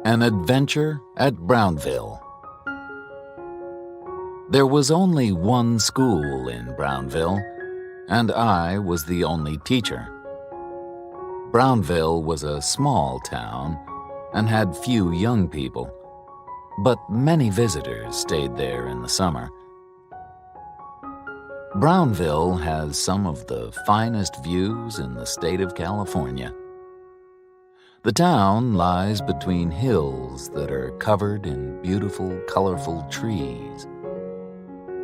An Adventure at Brownville. There was only one school in Brownville, and I was the only teacher. Brownville was a small town and had few young people, but many visitors stayed there in the summer. Brownville has some of the finest views in the state of California. The town lies between hills that are covered in beautiful, colorful trees.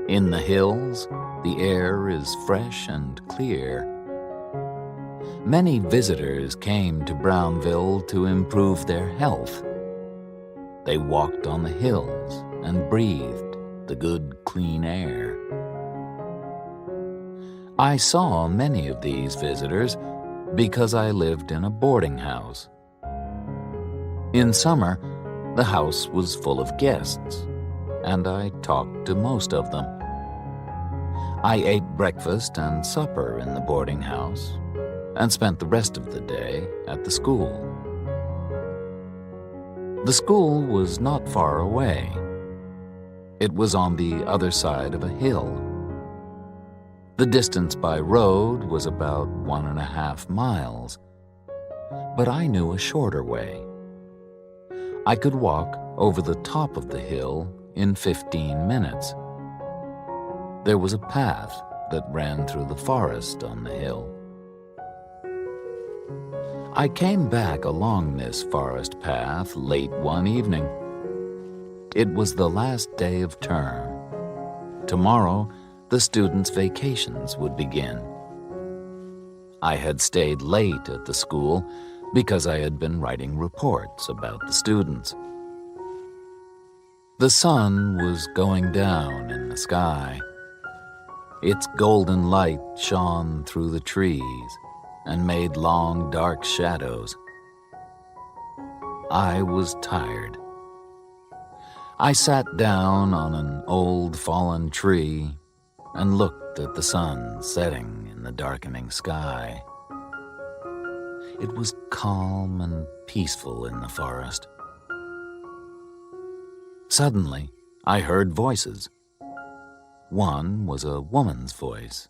In the hills, the air is fresh and clear. Many visitors came to Brownville to improve their health. They walked on the hills and breathed the good, clean air. I saw many of these visitors because I lived in a boarding house. In summer, the house was full of guests, and I talked to most of them. I ate breakfast and supper in the boarding house and spent the rest of the day at the school. The school was not far away. It was on the other side of a hill. The distance by road was about 1.5 miles, but I knew a shorter way. I could walk over the top of the hill in 15 minutes. There was a path that ran through the forest on the hill. I came back along this forest path late one evening. It was the last day of term. Tomorrow, the students' vacations would begin. I had stayed late at the school because I had been writing reports about the students. The sun was going down in the sky. Its golden light shone through the trees and made long, dark shadows. I was tired. I sat down on an old fallen tree and looked at the sun setting in the darkening sky. It was calm and peaceful in the forest. Suddenly, I heard voices. One was a woman's voice,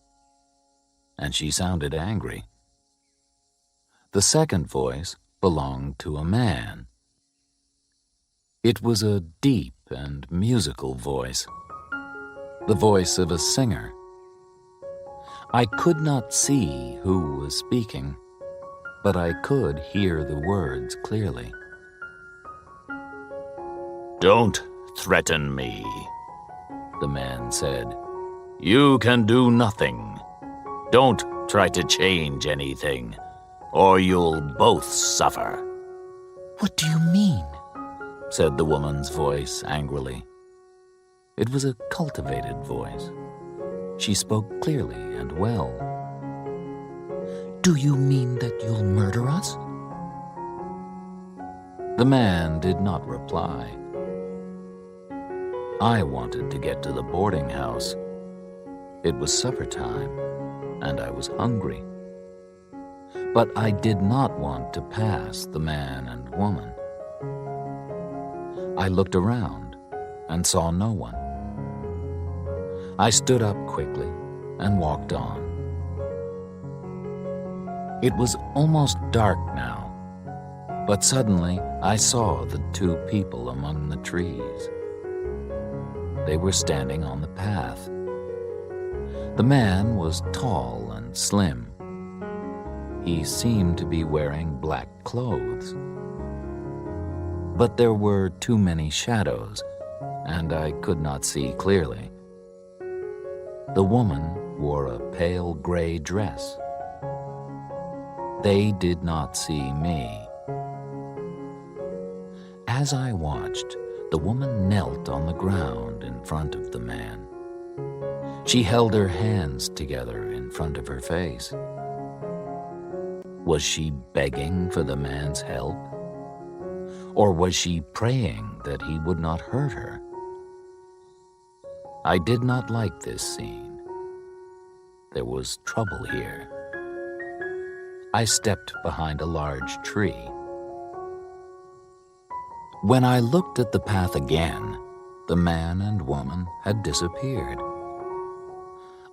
and she sounded angry. The second voice belonged to a man. It was a deep and musical voice, the voice of a singer. I could not see who was speaking, but I could hear the words clearly. "Don't threaten me," the man said. "You can do nothing. Don't try to change anything, or you'll both suffer." "What do you mean?" said the woman's voice angrily. It was a cultivated voice. She spoke clearly and well. "Do you mean that you'll murder us?" The man did not reply. I wanted to get to the boarding house. It was supper time, and I was hungry. But I did not want to pass the man and woman. I looked around and saw no one. I stood up quickly and walked on. It was almost dark now, but suddenly I saw the two people among the trees. They were standing on the path. The man was tall and slim. He seemed to be wearing black clothes. But there were too many shadows, and I could not see clearly. The woman wore a pale gray dress. They did not see me. As I watched, the woman knelt on the ground in front of the man. She held her hands together in front of her face. Was she begging for the man's help? Or was she praying that he would not hurt her? I did not like this scene. There was trouble here. I stepped behind a large tree. When I looked at the path again, the man and woman had disappeared.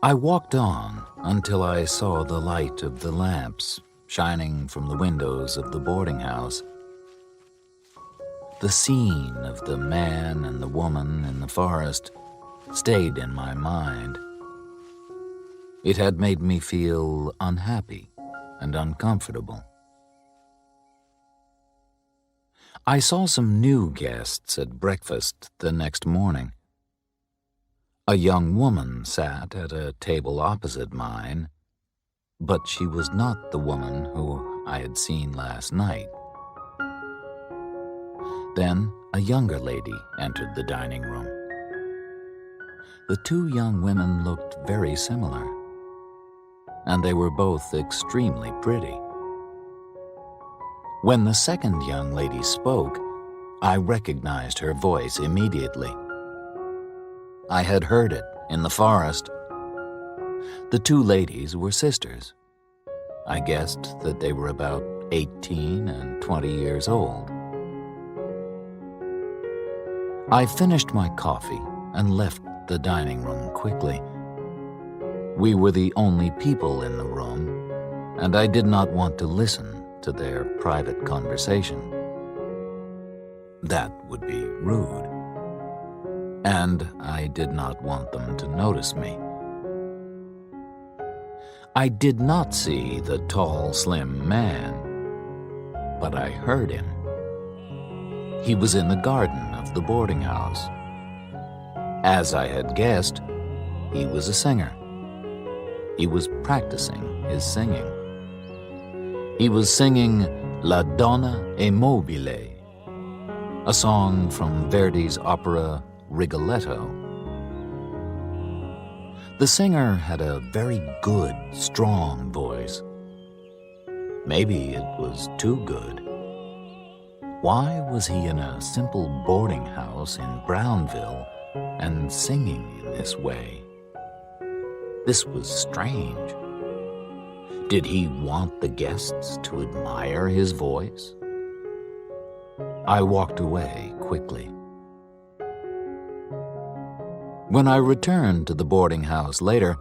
I walked on until I saw the light of the lamps shining from the windows of the boarding house. The scene of the man and the woman in the forest stayed in my mind. It had made me feel unhappy and uncomfortable. I saw some new guests at breakfast the next morning. A young woman sat at a table opposite mine, but she was not the woman who I had seen last night. Then a younger lady entered the dining room. The two young women looked very similar, and they were both extremely pretty. When the second young lady spoke, I recognized her voice immediately. I had heard it in the forest. The two ladies were sisters. I guessed that they were about 18 and 20 years old. I finished my coffee and left the dining room quickly. We were the only people in the room, and I did not want to listen to their private conversation. That would be rude. And I did not want them to notice me. I did not see the tall, slim man, but I heard him. He was in the garden of the boarding house. As I had guessed, he was a singer. He was practicing his singing. He was singing La Donna è Mobile, a song from Verdi's opera Rigoletto. The singer had a very good, strong voice. Maybe it was too good. Why was he in a simple boarding house in Brownville and singing in this way? This was strange. Did he want the guests to admire his voice? I walked away quickly. When I returned to the boarding house later,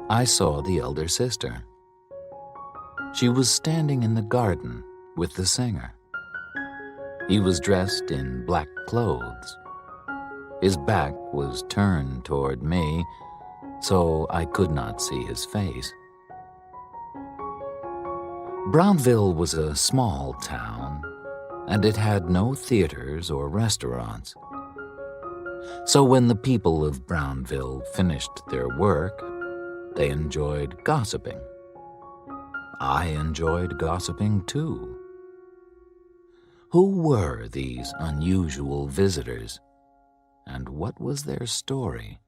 I saw the elder sister. She was standing in the garden with the singer. He was dressed in black clothes. His back was turned toward me, so I could not see his face. Brownville was a small town, and it had no theaters or restaurants. So when the people of Brownville finished their work, they enjoyed gossiping. I enjoyed gossiping too. Who were these unusual visitors, and what was their story?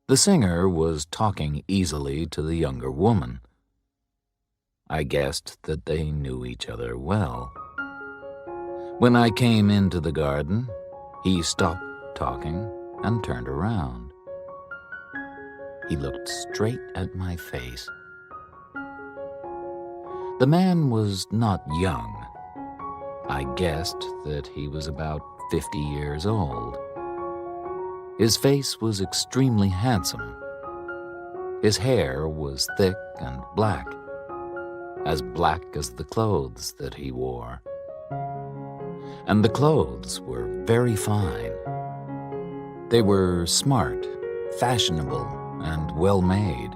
The singer was talking easily to the younger woman. I guessed that they knew each other well. When I came into the garden, he stopped talking and turned around. He looked straight at my face. The man was not young. I guessed that he was about 50 years old. His face was extremely handsome. His hair was thick and black as the clothes that he wore. And the clothes were very fine. They were smart, fashionable, and well-made.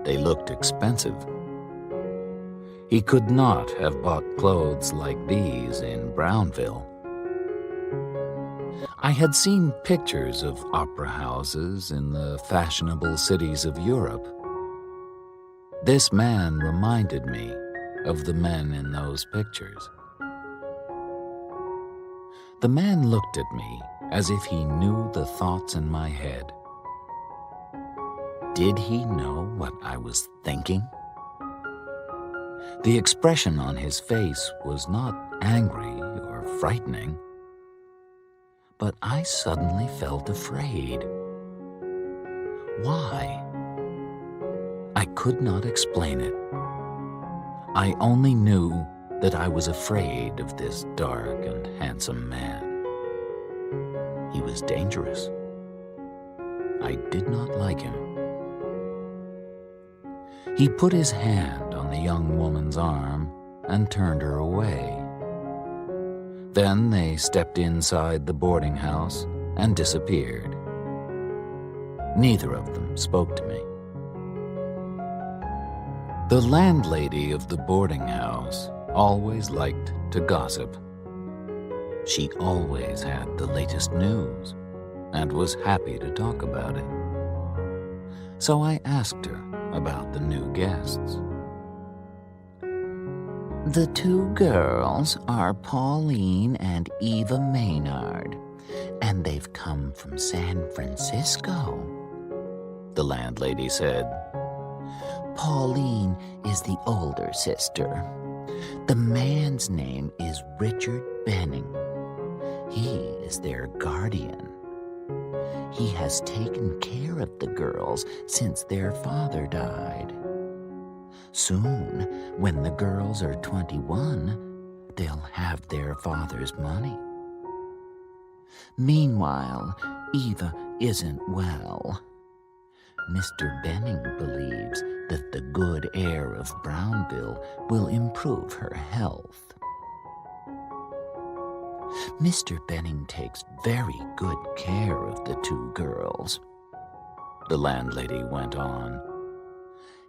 They looked expensive. He could not have bought clothes like these in Brownville. I had seen pictures of opera houses in the fashionable cities of Europe. This man reminded me of the men in those pictures. The man looked at me as if he knew the thoughts in my head. Did he know what I was thinking? The expression on his face was not angry or frightening, but I suddenly felt afraid. Why? I could not explain it. I only knew that I was afraid of this dark and handsome man. He was dangerous. I did not like him. He put his hand on the young woman's arm and turned her away. Then they stepped inside the boarding house and disappeared. Neither of them spoke to me. The landlady of the boarding house always liked to gossip. She always had the latest news and was happy to talk about it. So I asked her about the new guests. The two girls are Pauline and Eva Maynard, and they've come from San Francisco, the landlady said. Pauline is the older sister. The man's name is Richard Benning. He is their guardian. He has taken care of the girls since their father died. Soon, when the girls are 21, they'll have their father's money. Meanwhile, Eva isn't well. Mr. Benning believes that the good air of Brownville will improve her health. Mr. Benning takes very good care of the two girls, the landlady went on.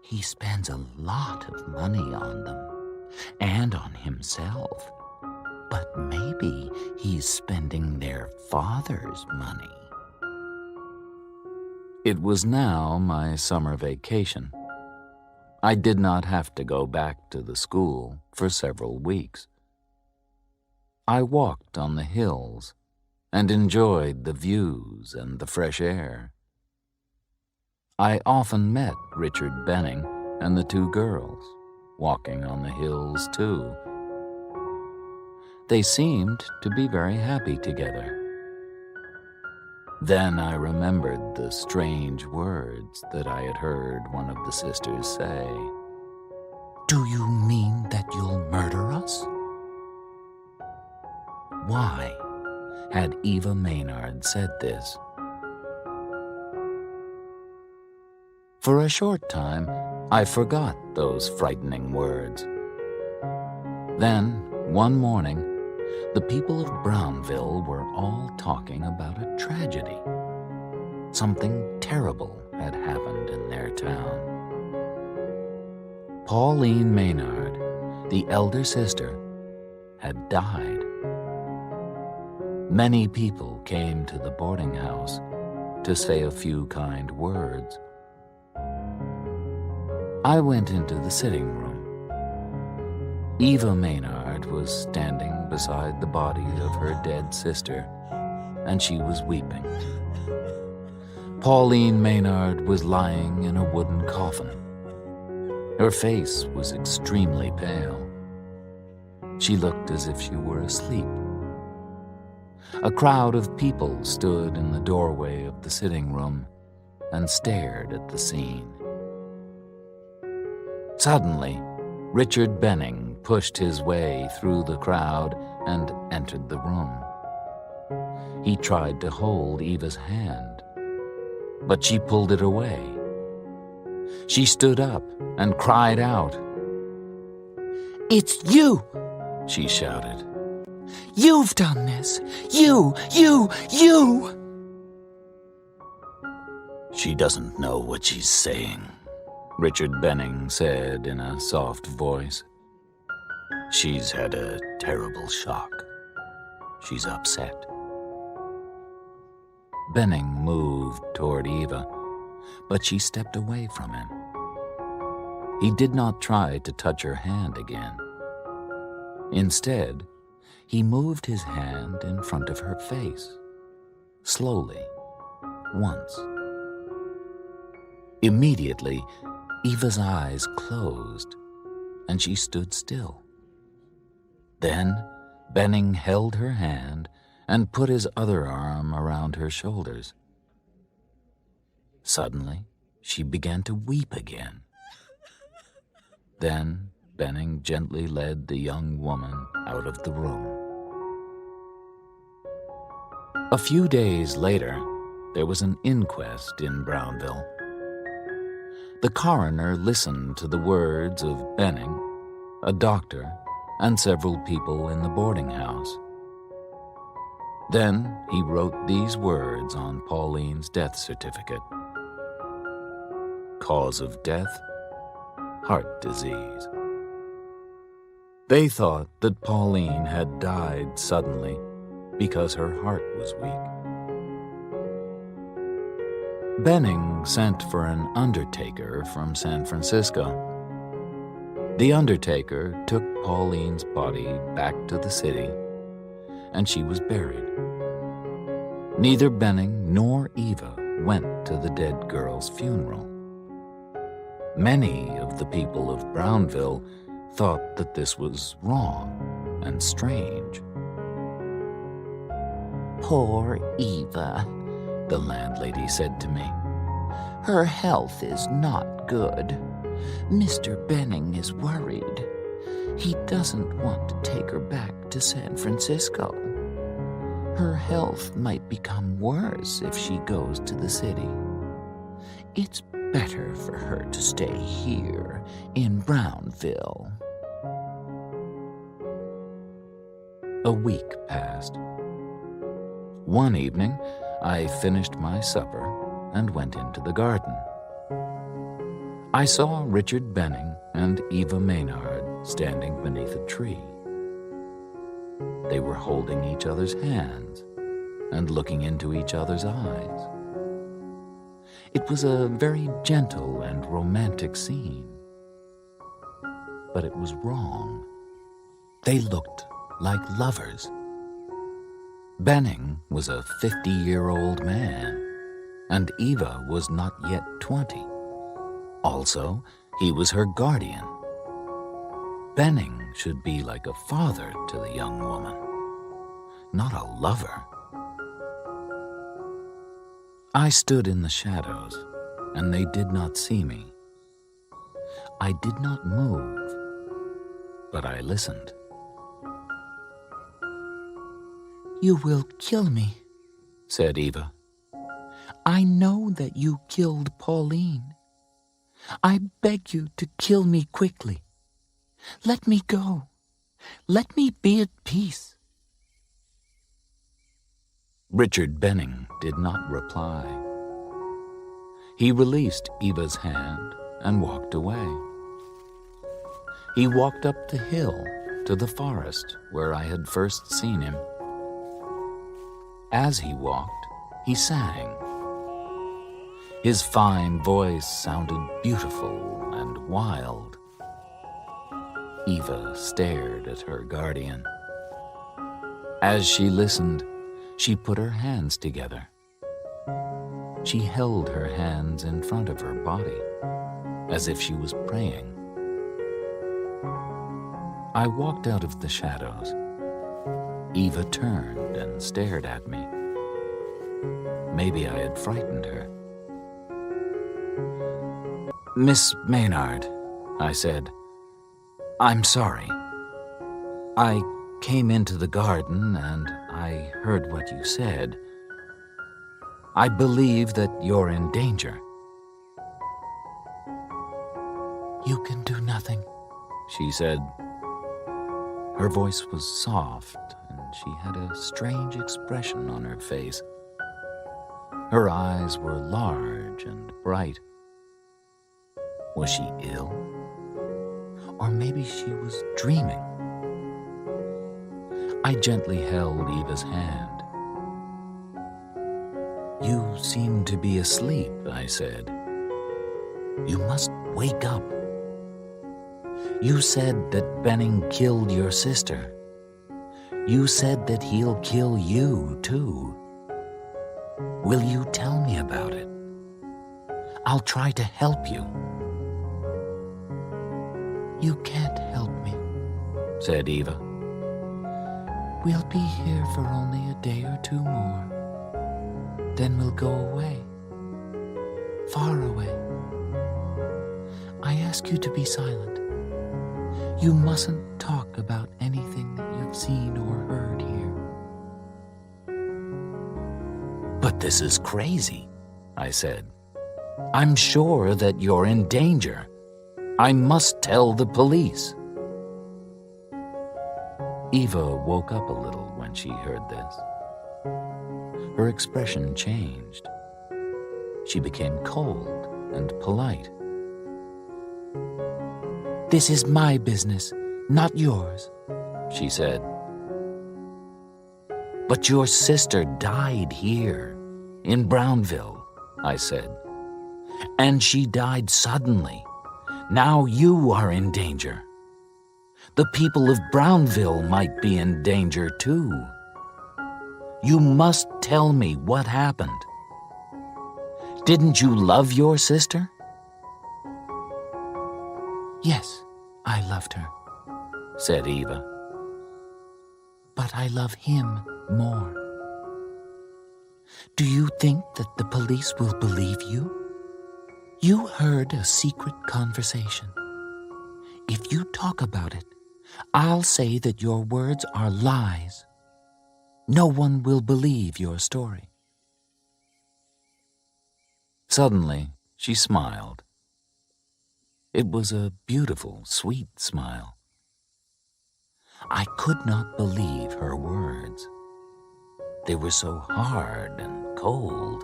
He spends a lot of money on them and on himself, but maybe he's spending their father's money. It was now my summer vacation. I did not have to go back to the school for several weeks. I walked on the hills and enjoyed the views and the fresh air. I often met Richard Benning and the two girls, walking on the hills too. They seemed to be very happy together. Then I remembered the strange words that I had heard one of the sisters say. Do you mean that you'll murder us? Why had Eva Maynard said this? For a short time, I forgot those frightening words. Then, one morning, the people of Brownville were all talking about a tragedy. Something terrible had happened in their town. Pauline Maynard, the elder sister, had died. Many people came to the boarding house to say a few kind words. I went into the sitting room. Eva Maynard was standing beside the body of her dead sister, and she was weeping. Pauline Maynard was lying in a wooden coffin. Her face was extremely pale. She looked as if she were asleep. A crowd of people stood in the doorway of the sitting room and stared at the scene. Suddenly, Richard Benning pushed his way through the crowd and entered the room. He tried to hold Eva's hand, but she pulled it away. She stood up and cried out. It's you, she shouted. You've done this! You! She doesn't know what she's saying, Richard Benning said in a soft voice. She's had a terrible shock. She's upset. Benning moved toward Eva, but she stepped away from him. He did not try to touch her hand again. Instead, he moved his hand in front of her face, slowly, once. Immediately, Eva's eyes closed, and she stood still. Then, Benning held her hand and put his other arm around her shoulders. Suddenly, she began to weep again. Then Benning gently led the young woman out of the room. A few days later, there was an inquest in Brownville. The coroner listened to the words of Benning, a doctor, and several people in the boarding house. Then he wrote these words on Pauline's death certificate. Cause of death, heart disease. They thought that Pauline had died suddenly because her heart was weak. Benning sent for an undertaker from San Francisco. The undertaker took Pauline's body back to the city, and she was buried. Neither Benning nor Eva went to the dead girl's funeral. Many of the people of Brownville thought that this was wrong and strange. Poor Eva, the landlady said to me. Her health is not good. Mr. Benning is worried. He doesn't want to take her back to San Francisco. Her health might become worse if she goes to the city. It's better for her to stay here in Brownville. A week passed. One evening, I finished my supper and went into the garden. I saw Richard Benning and Eva Maynard standing beneath a tree. They were holding each other's hands and looking into each other's eyes. It was a very gentle and romantic scene. But it was wrong. They looked like lovers. Benning was a 50-year-old man, and Eva was not yet 20. Also, he was her guardian. Benning should be like a father to the young woman, not a lover. I stood in the shadows, and they did not see me. I did not move, but I listened. You will kill me, said Eva. I know that you killed Pauline. I beg you to kill me quickly. Let me go. Let me be at peace. Richard Benning did not reply. He released Eva's hand and walked away. He walked up the hill to the forest where I had first seen him. As he walked, he sang. His fine voice sounded beautiful and wild. Eva stared at her guardian. As she listened, she put her hands together. She held her hands in front of her body, as if she was praying. I walked out of the shadows. Eva turned and stared at me. Maybe I had frightened her. Miss Maynard, I said, I'm sorry. I came into the garden and I heard what you said. I believe that you're in danger. You can do nothing, she said. Her voice was soft and she had a strange expression on her face. Her eyes were large and bright. Was she ill? Or maybe she was dreaming. I gently held Eva's hand. You seem to be asleep, I said. You must wake up. You said that Benning killed your sister. You said that he'll kill you, too. Will you tell me about it? I'll try to help you. You can't help me, said Eva. We'll be here for only a day or two more. Then we'll go away. Far away. I ask you to be silent. You mustn't talk about anything that you've seen or heard here. But this is crazy, I said. I'm sure that you're in danger. I must tell the police. Eva woke up a little when she heard this. Her expression changed. She became cold and polite. This is my business, not yours, she said. But your sister died here, in Brownville, I said. And she died suddenly. Now you are in danger. The people of Brownville might be in danger too. You must tell me what happened. Didn't you love your sister? Yes, I loved her, said Eva. but I love him more. Do you think that the police will believe you? You heard a secret conversation. If you talk about it, I'll say that your words are lies. No one will believe your story. Suddenly, she smiled. It was a beautiful, sweet smile. I could not believe her words. They were so hard and cold.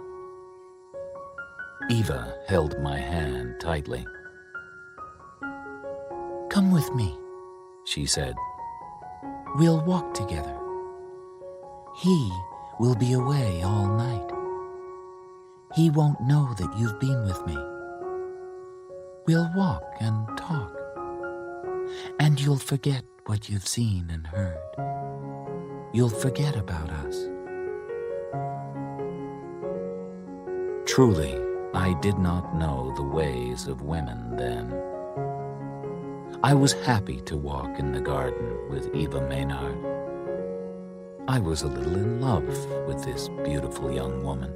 Eva held my hand tightly. Come with me, she said. We'll walk together. He will be away all night. He won't know that you've been with me. We'll walk and talk, and you'll forget what you've seen and heard. You'll forget about us. Truly, I did not know the ways of women then. I was happy to walk in the garden with Eva Maynard. I was a little in love with this beautiful young woman.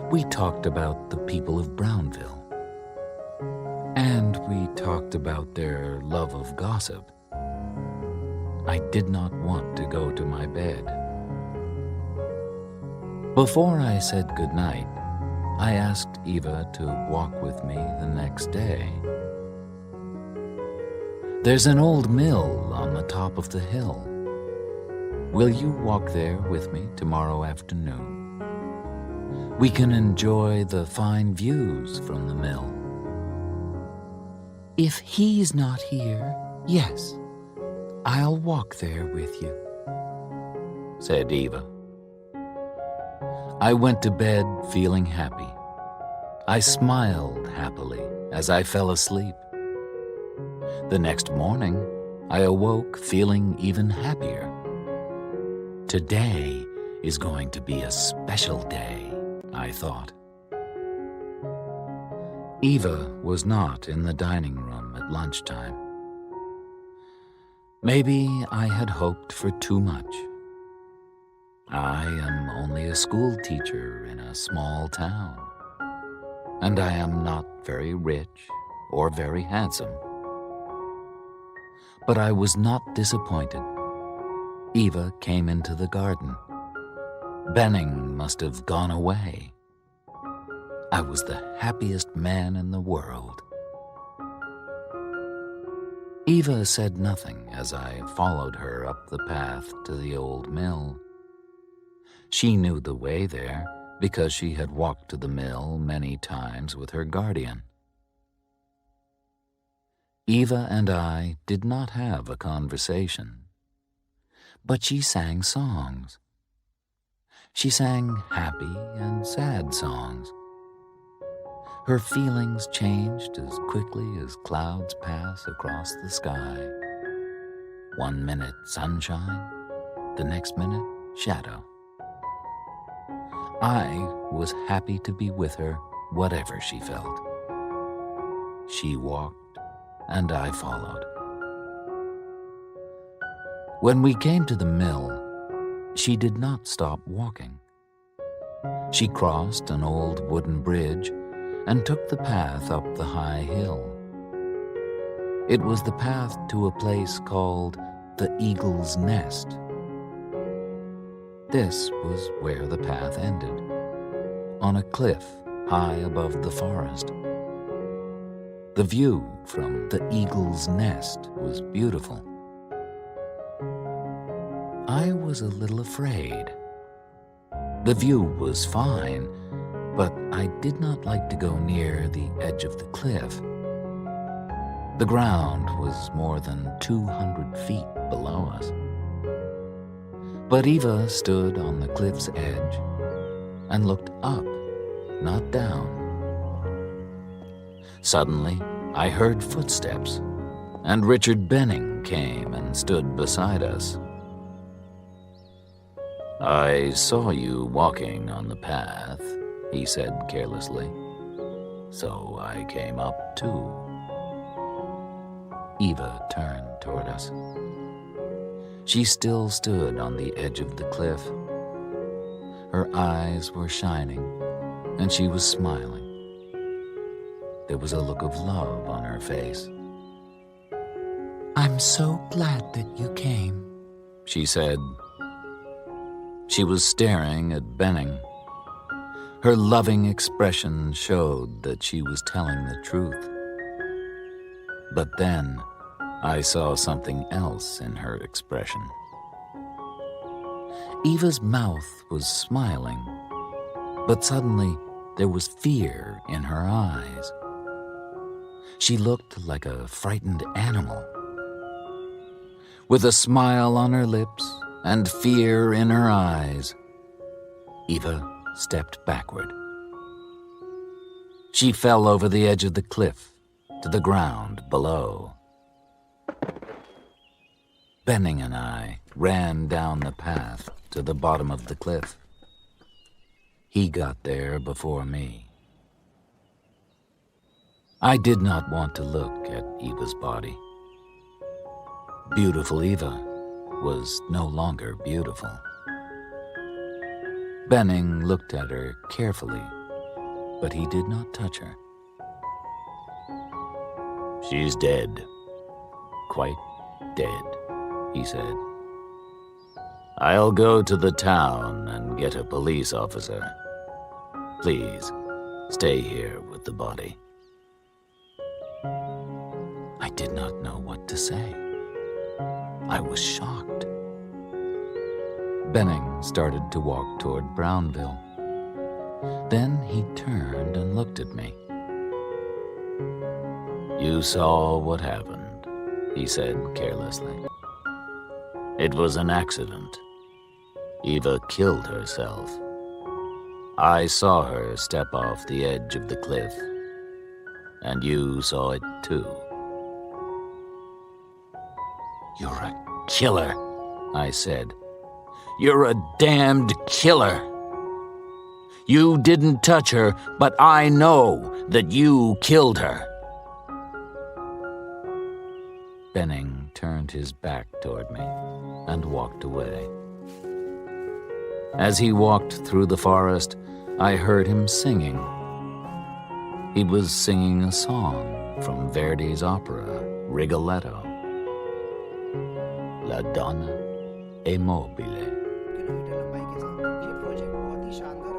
We talked about the people of Brownville, and we talked about their love of gossip. I did not want to go to my bed. Before I said goodnight, I asked Eva to walk with me the next day. There's an old mill on the top of the hill. Will you walk there with me tomorrow afternoon? We can enjoy the fine views from the mill. If he's not here, yes, I'll walk there with you, said Eva. I went to bed feeling happy. I smiled happily as I fell asleep. The next morning, I awoke feeling even happier. Today is going to be a special day, I thought. Eva was not in the dining room at lunchtime. Maybe I had hoped for too much. I am only a school teacher in a small town, and I am not very rich or very handsome. But I was not disappointed. Eva came into the garden. Benning must have gone away. I was the happiest man in the world. Eva said nothing as I followed her up the path to the old mill. She knew the way there because she had walked to the mill many times with her guardian. Eva and I did not have a conversation, but she sang songs. She sang happy and sad songs. Her feelings changed as quickly as clouds pass across the sky. 1 minute sunshine, the next minute shadow. I was happy to be with her, whatever she felt. She walked, and I followed. When we came to the mill, she did not stop walking. She crossed an old wooden bridge and took the path up the high hill. It was the path to a place called the Eagle's Nest. This was where the path ended, on a cliff high above the forest. The view from the Eagle's Nest was beautiful. I was a little afraid. The view was fine, but I did not like to go near the edge of the cliff. The ground was more than 200 feet below us. But Eva stood on the cliff's edge and looked up, not down. Suddenly, I heard footsteps, and Richard Benning came and stood beside us. I saw you walking on the path, he said carelessly. So I came up too. Eva turned toward us. She still stood on the edge of the cliff. Her eyes were shining, and she was smiling. There was a look of love on her face. "I'm so glad that you came," she said. She was staring at Benning. Her loving expression showed that she was telling the truth. But then I saw something else in her expression. Eva's mouth was smiling, but suddenly there was fear in her eyes. She looked like a frightened animal. With a smile on her lips and fear in her eyes, Eva stepped backward. She fell over the edge of the cliff to the ground below. Benning and I ran down the path to the bottom of the cliff. He got there before me. I did not want to look at Eva's body. Beautiful Eva was no longer beautiful. Benning looked at her carefully, but he did not touch her. She's dead. Quite dead, he said. I'll go to the town and get a police officer. Please, stay here with the body. I did not know what to say. I was shocked. Benning started to walk toward Brownville. Then he turned and looked at me. You saw what happened, he said carelessly. It was an accident. Eva killed herself. I saw her step off the edge of the cliff, and you saw it too. You're a killer, I said. You're a damned killer. You didn't touch her, but I know that you killed her. Benning turned his back toward me and walked away. As he walked through the forest, I heard him singing. He was singing a song from Verdi's opera, Rigoletto. La donna è mobile. Kilometre लंबाई के साथ ये project बहुत ही शानदार